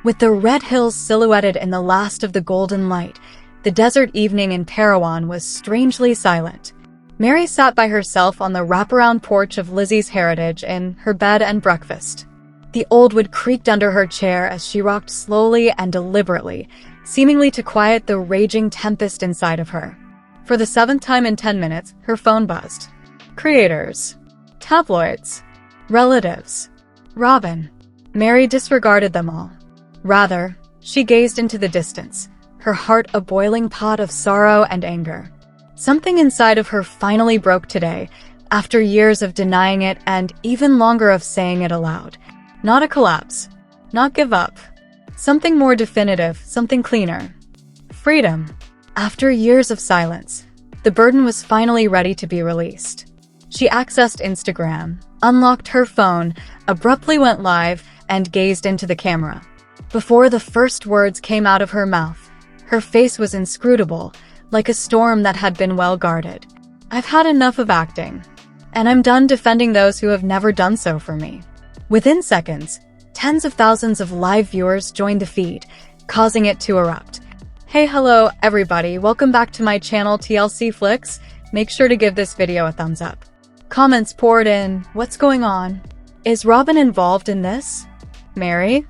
With the red hills silhouetted in the last of the golden light, the desert evening in Parowan was strangely silent. Meri sat by herself on the wraparound porch of Lizzie's Heritage in her bed and breakfast. The old wood creaked under her chair as she rocked slowly and deliberately, seemingly to quiet the raging tempest inside of her. For the 7th time in 10 minutes, her phone buzzed. Creators. Tabloids. Relatives. Robyn. Meri disregarded them all. Rather, she gazed into the distance, her heart a boiling pot of sorrow and anger. Something inside of her finally broke today, after years of denying it and even longer of saying it aloud. Not a collapse. Not give up. Something more definitive, something cleaner. Freedom. After years of silence, the burden was finally ready to be released. She accessed Instagram, unlocked her phone, abruptly went live, and gazed into the camera. Before the first words came out of her mouth, her face was inscrutable, like a storm that had been well guarded. I've had enough of acting, and I'm done defending those who have never done so for me. Within seconds, tens of thousands of live viewers joined the feed, causing it to erupt. Hey, hello, everybody. Welcome back to my channel, TLC Flicks. Make sure to give this video a thumbs up. Comments poured in. What's going on? Is Robyn involved in this? Meri?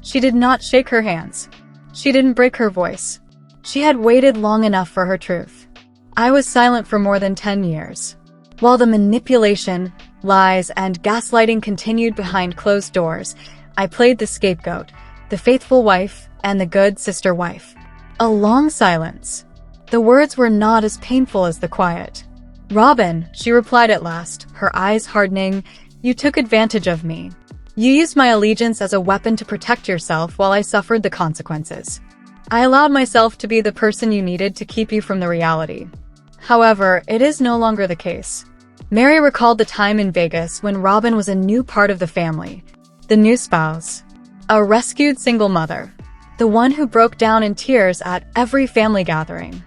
She did not shake her hands. She didn't break her voice. She had waited long enough for her truth. I was silent for more than 10 years. While the manipulation, lies, and gaslighting continued behind closed doors, I played the scapegoat, the faithful wife, and the good sister wife. A long silence. The words were not as painful as the quiet. Robyn, she replied at last, her eyes hardening, you took advantage of me. You used my allegiance as a weapon to protect yourself while I suffered the consequences. I allowed myself to be the person you needed to keep you from the reality. However, it is no longer the case. Meri recalled the time in Vegas when Robyn was a new part of the family, the new spouse, a rescued single mother, the one who broke down in tears at every family gathering,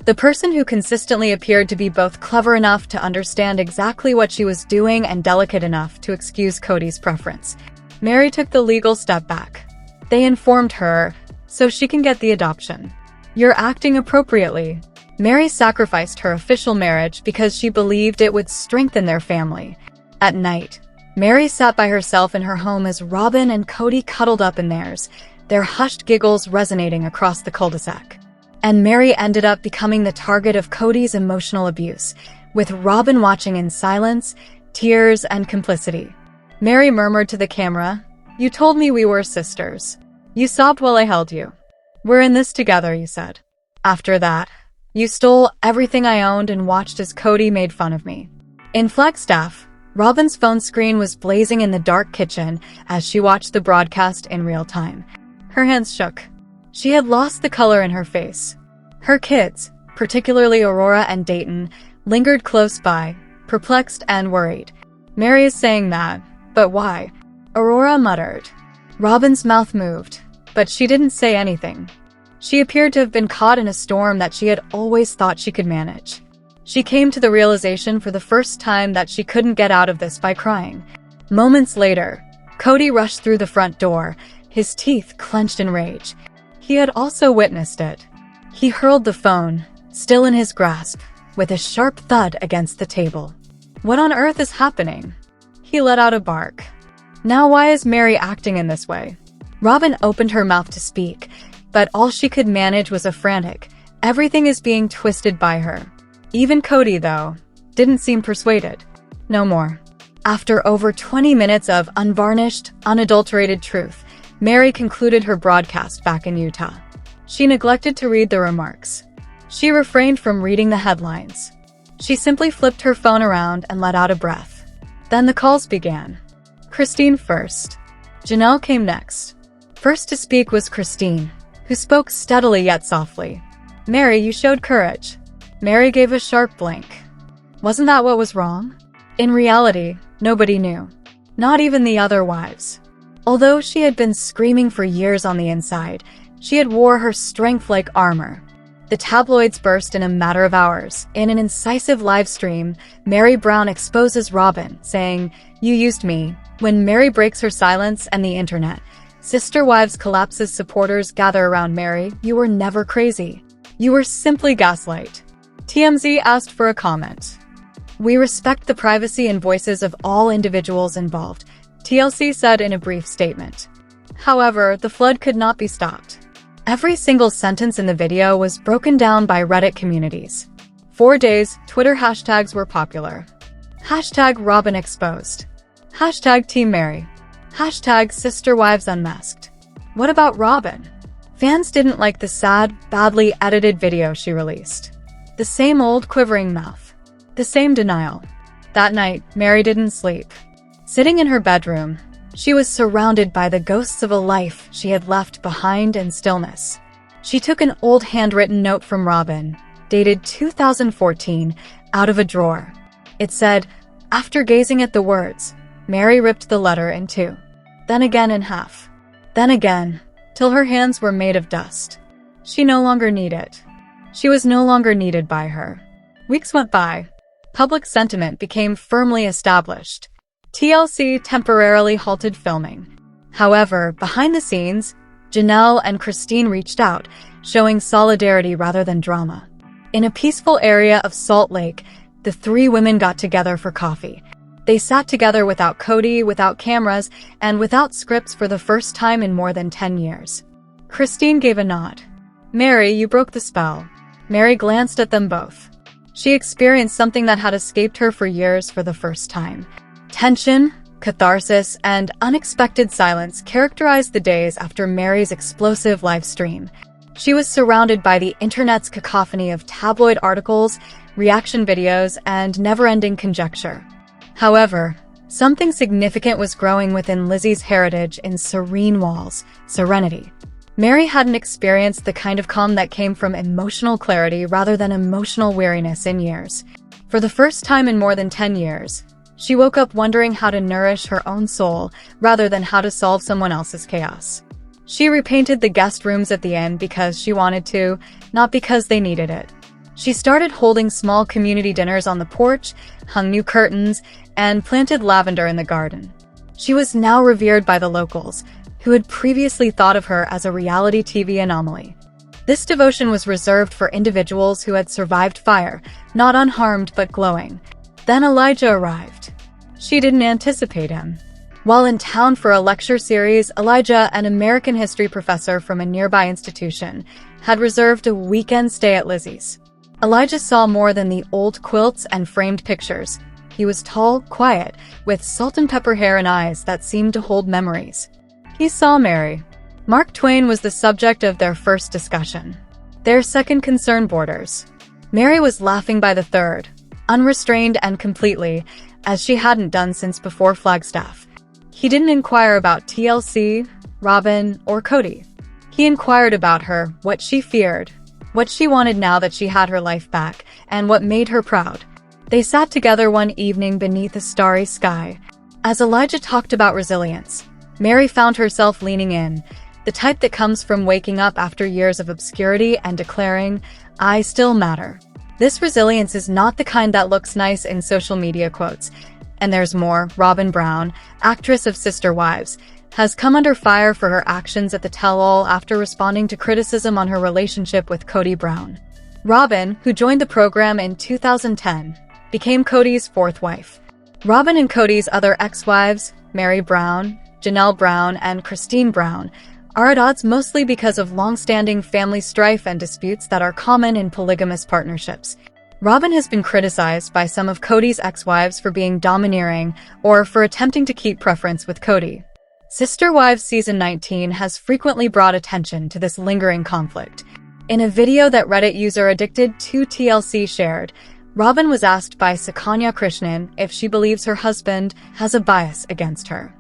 the person who consistently appeared to be both clever enough to understand exactly what she was doing and delicate enough to excuse Cody's preference. Meri took the legal step back. They informed her, so she can get the adoption. You're acting appropriately. Meri sacrificed her official marriage because she believed it would strengthen their family. At night, Meri sat by herself in her home as Robyn and Cody cuddled up in theirs, their hushed giggles resonating across the cul-de-sac. And Meri ended up becoming the target of Cody's emotional abuse, with Robyn watching in silence, tears, and complicity. Meri murmured to the camera, "You told me we were sisters. You sobbed while I held you. We're in this together," you said. After that, you stole everything I owned and watched as Cody made fun of me. In Flagstaff, Robyn's phone screen was blazing in the dark kitchen as she watched the broadcast in real time. Her hands shook. She had lost the color in her face. Her kids, particularly Aurora and Dayton, lingered close by, perplexed and worried. Meri is saying that, but why? Aurora muttered. Robyn's mouth moved, but she didn't say anything. She appeared to have been caught in a storm that she had always thought she could manage. She came to the realization for the first time that she couldn't get out of this by crying. Moments later, Cody rushed through the front door, his teeth clenched in rage. He had also witnessed it. He hurled the phone, still in his grasp, with a sharp thud against the table. What on earth is happening? He let out a bark. Now why is Meri acting in this way? Robyn opened her mouth to speak, but all she could manage was a frantic, "Everything is being twisted by her." Even Cody, though, didn't seem persuaded. No more. After over 20 minutes of unvarnished, unadulterated truth, Meri concluded her broadcast back in Utah. She neglected to read the remarks. She refrained from reading the headlines. She simply flipped her phone around and let out a breath. Then the calls began. Christine first. Janelle came next. First to speak was Christine, who spoke steadily yet softly. "Meri, you showed courage." Meri gave a sharp blink. Wasn't that what was wrong? In reality, nobody knew. Not even the other wives. Although she had been screaming for years on the inside, she had wore her strength like armor. The tabloids burst in a matter of hours. In an incisive live stream, Meri Brown exposes Robyn, saying, "You used me." When Meri breaks her silence and the internet, Sister Wives collapses supporters gather around Meri. You were never crazy. You were simply gaslight. TMZ asked for a comment. We respect the privacy and voices of all individuals involved, TLC said in a brief statement. However, the flood could not be stopped. Every single sentence in the video was broken down by Reddit communities. 4 days, Twitter hashtags were popular. Hashtag Robyn exposed. Hashtag Team Meri. Hashtag Sister Wives unmasked. What about Robyn? Fans didn't like the sad, badly edited video she released. The same old quivering mouth. The same denial. That night, Meri didn't sleep. Sitting in her bedroom, she was surrounded by the ghosts of a life she had left behind in stillness. She took an old handwritten note from Robyn, dated 2014, out of a drawer. It said, after gazing at the words, Meri ripped the letter in two. Then again in half. Then again, till her hands were made of dust. She no longer needed. She was no longer needed by her. Weeks went by. Public sentiment became firmly established. TLC temporarily halted filming. However, behind the scenes, Janelle and Christine reached out, showing solidarity rather than drama. In a peaceful area of Salt Lake, the three women got together for coffee. They sat together without Cody, without cameras, and without scripts for the first time in more than 10 years. Christine gave a nod. Meri, you broke the spell. Meri glanced at them both. She experienced something that had escaped her for years for the first time. Tension, catharsis, and unexpected silence characterized the days after Meri's explosive live stream. She was surrounded by the internet's cacophony of tabloid articles, reaction videos, and never-ending conjecture. However, something significant was growing within Lizzie's heritage in serene walls, serenity. Meri hadn't experienced the kind of calm that came from emotional clarity rather than emotional weariness in years. For the first time in more than 10 years, she woke up wondering how to nourish her own soul rather than how to solve someone else's chaos. She repainted the guest rooms at the inn because she wanted to, not because they needed it. She started holding small community dinners on the porch, hung new curtains, and planted lavender in the garden. She was now revered by the locals, who had previously thought of her as a reality TV anomaly. This devotion was reserved for individuals who had survived fire, not unharmed but glowing. Then Elijah arrived. She didn't anticipate him. While in town for a lecture series, Elijah, an American history professor from a nearby institution, had reserved a weekend stay at Lizzie's. Elijah saw more than the old quilts and framed pictures. He was tall, quiet, with salt and pepper hair and eyes that seemed to hold memories. He saw Meri. Mark Twain was the subject of their first discussion. Their second concern borders. Meri was laughing by the third, unrestrained and completely, as she hadn't done since before Flagstaff. He didn't inquire about TLC, Robyn, or Cody. He inquired about her, what she feared, what she wanted now that she had her life back, and what made her proud. They sat together one evening beneath a starry sky. As Elijah talked about resilience, Meri found herself leaning in, the type that comes from waking up after years of obscurity and declaring, I still matter. This resilience is not the kind that looks nice in social media quotes. And there's more. Robyn Brown, actress of Sister Wives, has come under fire for her actions at the tell-all after responding to criticism on her relationship with Cody Brown. Robyn, who joined the program in 2010, became Cody's fourth wife. Robyn and Cody's other ex-wives, Meri Brown, Janelle Brown, and Christine Brown, are at odds mostly because of long-standing family strife and disputes that are common in polygamous partnerships. Robyn has been criticized by some of Cody's ex-wives for being domineering or for attempting to keep preference with Cody. Sister Wives Season 19 has frequently brought attention to this lingering conflict. In a video that Reddit user Addicted2TLC shared, Robyn was asked by Sakanya Krishnan if she believes her husband has a bias against her.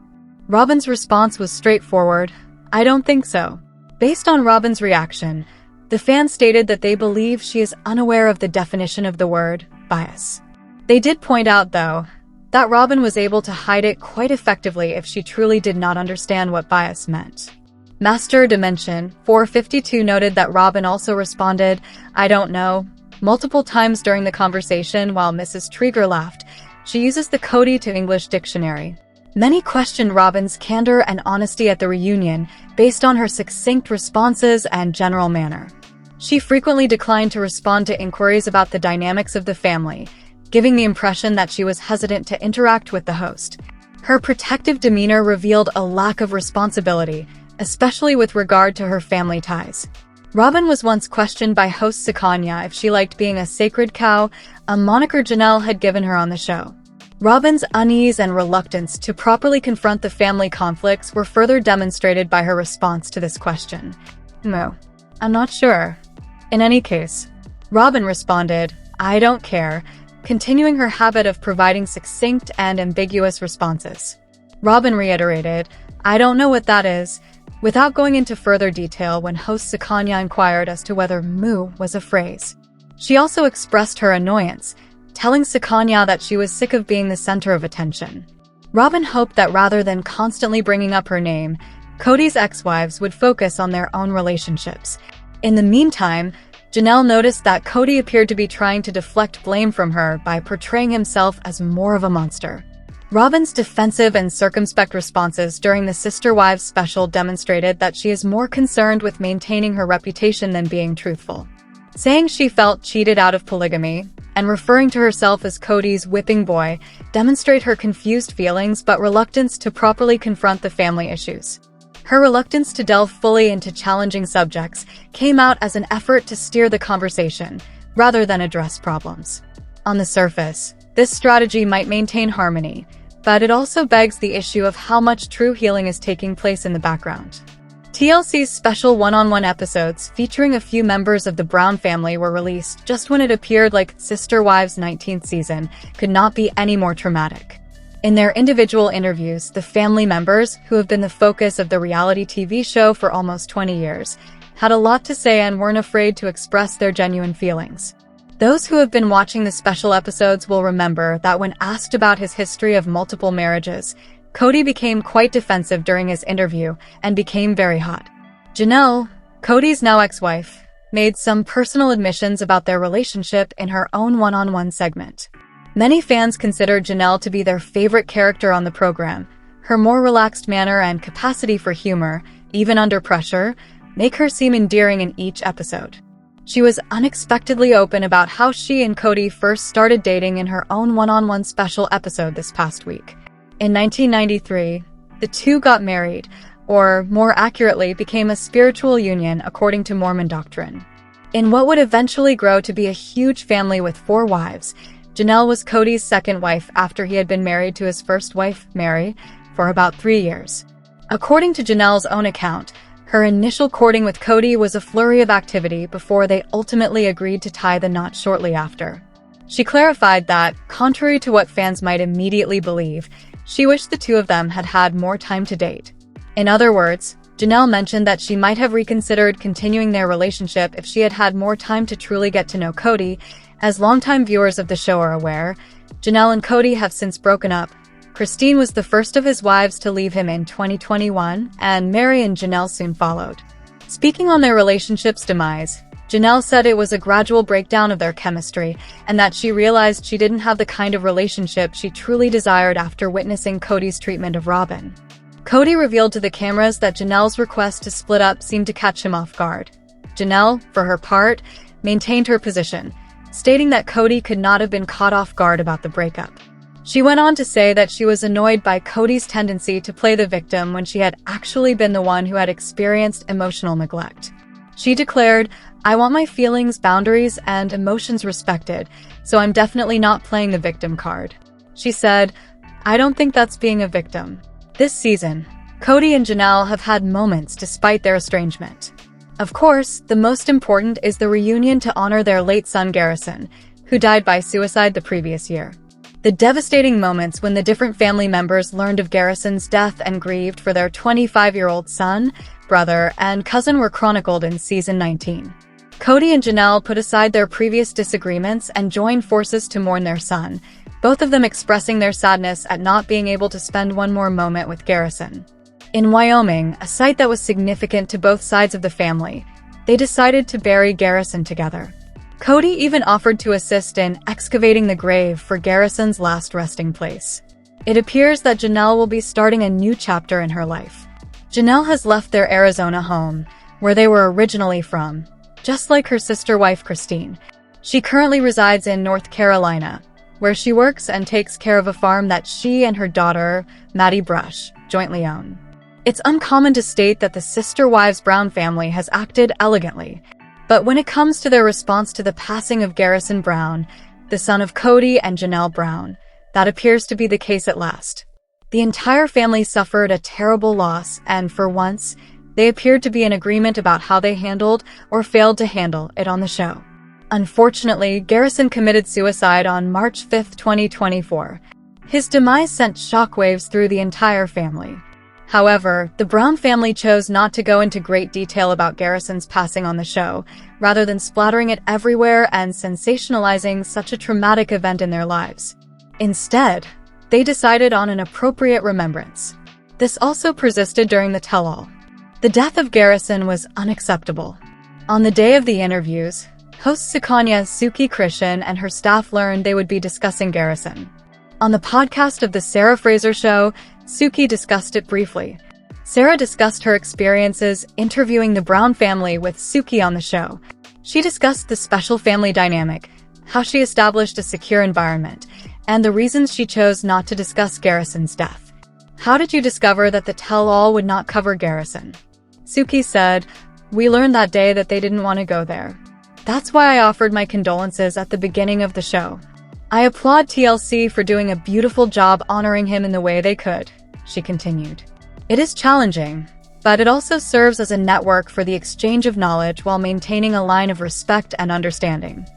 Robyn's response was straightforward, I don't think so. Based on Robyn's reaction, the fans stated that they believe she is unaware of the definition of the word bias. They did point out, though, that Robyn was able to hide it quite effectively if she truly did not understand what bias meant. Master Dimension 452 noted that Robyn also responded, I don't know, multiple times during the conversation while Mrs. Trieger laughed. She uses the Cody to English dictionary. Many questioned Robyn's candor and honesty at the reunion based on her succinct responses and general manner. She frequently declined to respond to inquiries about the dynamics of the family, giving the impression that she was hesitant to interact with the host. Her protective demeanor revealed a lack of responsibility, especially with regard to her family ties. Robyn was once questioned by host Sakanya if she liked being a sacred cow, a moniker Janelle had given her on the show. Robyn's unease and reluctance to properly confront the family conflicts were further demonstrated by her response to this question. I'm not sure. In any case, Robyn responded, "I don't care," continuing her habit of providing succinct and ambiguous responses. Robyn reiterated, "I don't know what that is," without going into further detail when host Sakanya inquired as to whether "moo" was a phrase. She also expressed her annoyance, telling Sakanya that she was sick of being the center of attention. Robyn hoped that rather than constantly bringing up her name, Cody's ex-wives would focus on their own relationships. In the meantime, Janelle noticed that Cody appeared to be trying to deflect blame from her by portraying himself as more of a monster. Robyn's defensive and circumspect responses during the Sister Wives special demonstrated that she is more concerned with maintaining her reputation than being truthful. Saying she felt cheated out of polygamy, and referring to herself as Cody's whipping boy, demonstrate her confused feelings but reluctance to properly confront the family issues. Her reluctance to delve fully into challenging subjects came out as an effort to steer the conversation, rather than address problems. On the surface, this strategy might maintain harmony, but it also begs the issue of how much true healing is taking place in the background. TLC's special one-on-one episodes featuring a few members of the Brown family were released just when it appeared like Sister Wives' 19th season could not be any more traumatic. In their individual interviews, the family members, who have been the focus of the reality TV show for almost 20 years, had a lot to say and weren't afraid to express their genuine feelings. Those who have been watching the special episodes will remember that when asked about his history of multiple marriages, Cody became quite defensive during his interview and became very hot. Janelle, Cody's now ex-wife, made some personal admissions about their relationship in her own one-on-one segment. Many fans considered Janelle to be their favorite character on the program. Her more relaxed manner and capacity for humor, even under pressure, make her seem endearing in each episode. She was unexpectedly open about how she and Cody first started dating in her own one-on-one special episode this past week. In 1993, the two got married, or more accurately, became a spiritual union according to Mormon doctrine. In what would eventually grow to be a huge family with 4 wives, Janelle was Cody's second wife after he had been married to his first wife, Meri, for about 3 years. According to Janelle's own account, her initial courting with Cody was a flurry of activity before they ultimately agreed to tie the knot shortly after. She clarified that, contrary to what fans might immediately believe, she wished the two of them had had more time to date. In other words, Janelle mentioned that she might have reconsidered continuing their relationship if she had had more time to truly get to know Cody. As longtime viewers of the show are aware, Janelle and Cody have since broken up. Christine was the first of his wives to leave him in 2021, and Meri and Janelle soon followed. Speaking on their relationship's demise, Janelle said it was a gradual breakdown of their chemistry, and that she realized she didn't have the kind of relationship she truly desired after witnessing Cody's treatment of Robyn. Cody revealed to the cameras that Janelle's request to split up seemed to catch him off guard. Janelle, for her part, maintained her position, stating that Cody could not have been caught off guard about the breakup. She went on to say that she was annoyed by Cody's tendency to play the victim when she had actually been the one who had experienced emotional neglect. She declared, "I want my feelings, boundaries, and emotions respected, so I'm definitely not playing the victim card." She said, "I don't think that's being a victim." This season, Cody and Janelle have had moments despite their estrangement. Of course, the most important is the reunion to honor their late son Garrison, who died by suicide the previous year. The devastating moments when the different family members learned of Garrison's death and grieved for their 25-year-old son, brother, and cousin were chronicled in Season 19. Cody and Janelle put aside their previous disagreements and joined forces to mourn their son, both of them expressing their sadness at not being able to spend one more moment with Garrison. In Wyoming, a site that was significant to both sides of the family, they decided to bury Garrison together. Cody even offered to assist in excavating the grave for Garrison's last resting place. It appears that Janelle will be starting a new chapter in her life. Janelle has left their Arizona home, where they were originally from, just like her sister wife Christine. She currently resides in North Carolina, where she works and takes care of a farm that she and her daughter, Maddie Brush, jointly own. It's uncommon to state that the sister wives Brown family has acted elegantly, but when it comes to their response to the passing of Garrison Brown, the son of Cody and Janelle Brown, that appears to be the case at last. The entire family suffered a terrible loss, and for once, they appeared to be in agreement about how they handled or failed to handle it on the show. Unfortunately, Garrison committed suicide on March 5, 2024. His demise sent shockwaves through the entire family. However, the Brown family chose not to go into great detail about Garrison's passing on the show, rather than splattering it everywhere and sensationalizing such a traumatic event in their lives. Instead, they decided on an appropriate remembrance. This also persisted during the tell-all. The death of Garrison was unacceptable. On the day of the interviews, host Sukanya Suki Krishan and her staff learned they would be discussing Garrison. On the podcast of The Sarah Fraser Show, Suki discussed it briefly. Sarah discussed her experiences interviewing the Brown family with Suki on the show. She discussed the special family dynamic, how she established a secure environment, and the reasons she chose not to discuss Garrison's death. How did you discover that the tell-all would not cover Garrison? Suki said, "We learned that day that they didn't want to go there. That's why I offered my condolences at the beginning of the show. I applaud TLC for doing a beautiful job honoring him in the way they could," she continued. It is challenging, but it also serves as a network for the exchange of knowledge while maintaining a line of respect and understanding.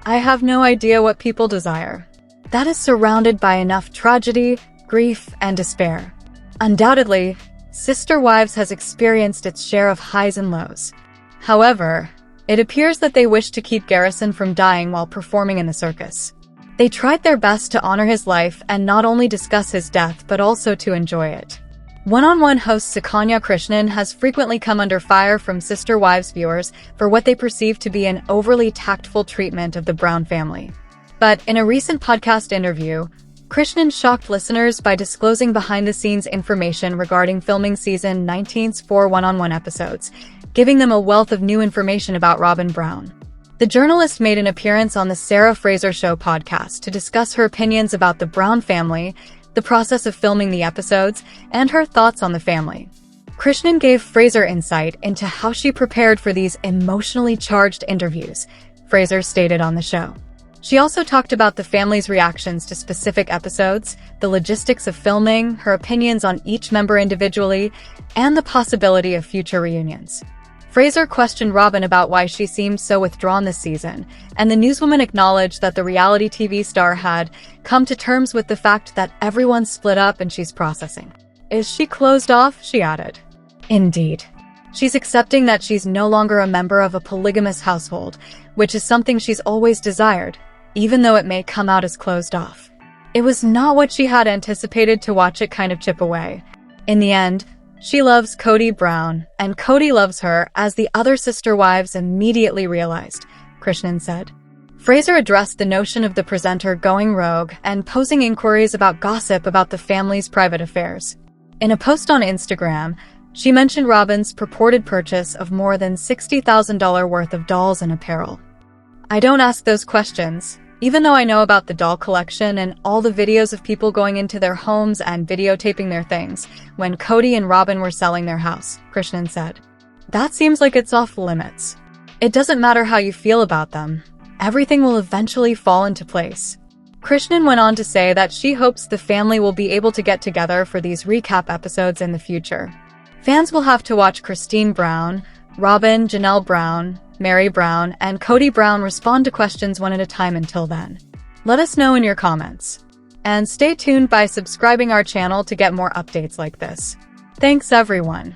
I have no idea what people desire. That is surrounded by enough tragedy, grief, and despair. Undoubtedly, Sister Wives has experienced its share of highs and lows. However, it appears that they wish to keep Garrison from dying while performing in the circus. They tried their best to honor his life and not only discuss his death but also to enjoy it. One-on-one host Sukanya Krishnan has frequently come under fire from Sister Wives viewers for what they perceive to be an overly tactful treatment of the Brown family. But in a recent podcast interview, Krishnan shocked listeners by disclosing behind-the-scenes information regarding filming season 19's 4 one-on-one episodes, giving them a wealth of new information about Robyn Brown. The journalist made an appearance on the Sarah Fraser Show podcast to discuss her opinions about the Brown family, the process of filming the episodes, and her thoughts on the family. Krishnan gave Fraser insight into how she prepared for these emotionally charged interviews, Fraser stated on the show. She also talked about the family's reactions to specific episodes, the logistics of filming, her opinions on each member individually, and the possibility of future reunions. Fraser questioned Robyn about why she seemed so withdrawn this season, and the newswoman acknowledged that the reality TV star had come to terms with the fact that everyone's split up and she's processing. Is she closed off? She added. Indeed. She's accepting that she's no longer a member of a polygamous household, which is something she's always desired, even though it may come out as closed off. It was not what she had anticipated to watch it kind of chip away. In the end, she loves Cody Brown, and Cody loves her, as the other sister wives immediately realized, Krishnan said. Fraser addressed the notion of the presenter going rogue and posing inquiries about gossip about the family's private affairs. In a post on Instagram, she mentioned Robyn's purported purchase of more than $60,000 worth of dolls and apparel. I don't ask those questions, even though I know about the doll collection and all the videos of people going into their homes and videotaping their things when Cody and Robyn were selling their house, Krishnan said. That seems like it's off limits. It doesn't matter how you feel about them. Everything will eventually fall into place. Krishnan went on to say that she hopes the family will be able to get together for these recap episodes in the future. Fans will have to watch Christine Brown, Robyn, Janelle Brown, Meri Brown, and Cody Brown respond to questions one at a time until then. Let us know in your comments. And stay tuned by subscribing our channel to get more updates like this. Thanks everyone.